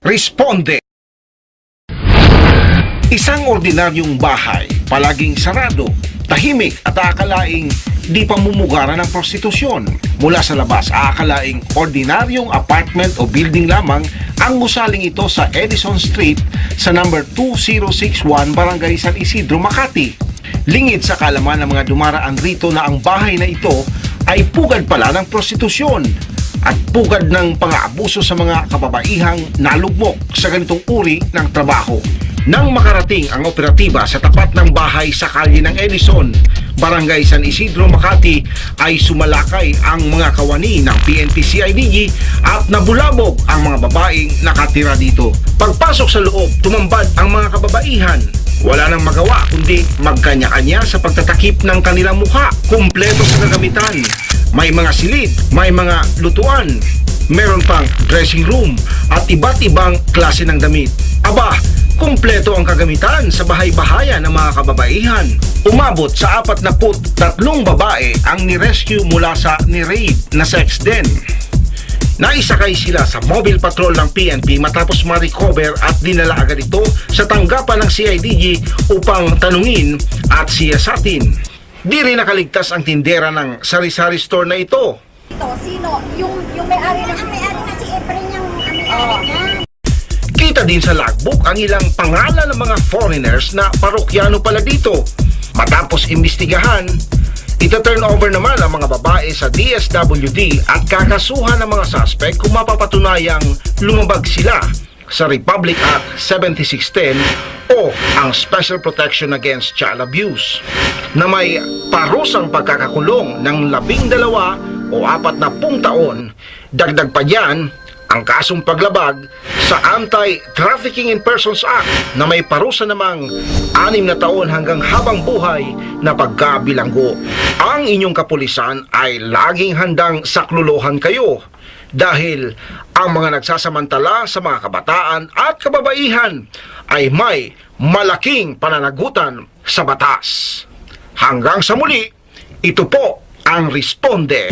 Responde. Isang ordinaryong bahay, palaging sarado, tahimik at aakalaing di pamumugaran ng prostitusyon. Mula sa labas, aakalaing ordinaryong apartment o building lamang ang gusaling ito sa Edison Street sa number 2061 Barangay San Isidro, Makati. Lingid sa kalaman ng mga dumaraan rito na ang bahay na ito ay pugad pala ng prostitusyon at pugad ng pang-aabuso sa mga kababaihang nalugmok sa ganitong uri ng trabaho. Nang makarating ang operatiba sa tapat ng bahay sa kalye ng Edison, Barangay San Isidro, Makati, ay sumalakay ang mga kawani ng PNP-CIDG at nabulabog ang mga babaeng nakatira dito. Pagpasok sa loob, tumambad ang mga kababaihan. Wala nang magawa kundi magkanya-kanya sa pagtatakip ng kanilang mukha. Kumpleto sa kagamitan. May mga silid, may mga lutuan, meron pang dressing room at iba't ibang klase ng damit. Aba, kumpleto ang kagamitan sa bahay-bahayan ng mga kababaihan. Umabot sa 43 babae ang nirescue mula sa ni-rape na sex den. Naisakay sila sa mobile patrol ng PNP matapos ma-recover at dinala agad ito sa tanggapan ng CIDG upang tanungin at siyasatin. Di rin nakaligtas ang tindera ng sari-sari store na ito. Ito, sino? Yung may-ari na si Efren yung may-ari niya. Kita din sa logbook ang ilang pangalan ng mga foreigners na parokyano pala dito. Matapos imbestigahan, ita-turn over naman ang mga babae sa DSWD at kakasuhan ng mga suspect kung mapapatunayang lumabag sila sa Republic Act 7610 o ang Special Protection Against Child Abuse na may parusang pagkakakulong ng 12 o 40 taon. Dagdag pa dyan ang kasong paglabag sa Anti-Trafficking in Persons Act na may parusa namang 6 na taon hanggang habang buhay na pagkabilanggo. Ang inyong kapulisan ay laging handang saklolohan kayo dahil ang mga nagsasamantala sa mga kabataan at kababaihan ay may malaking pananagutan sa batas. Hanggang sa muli, ito po ang Responde.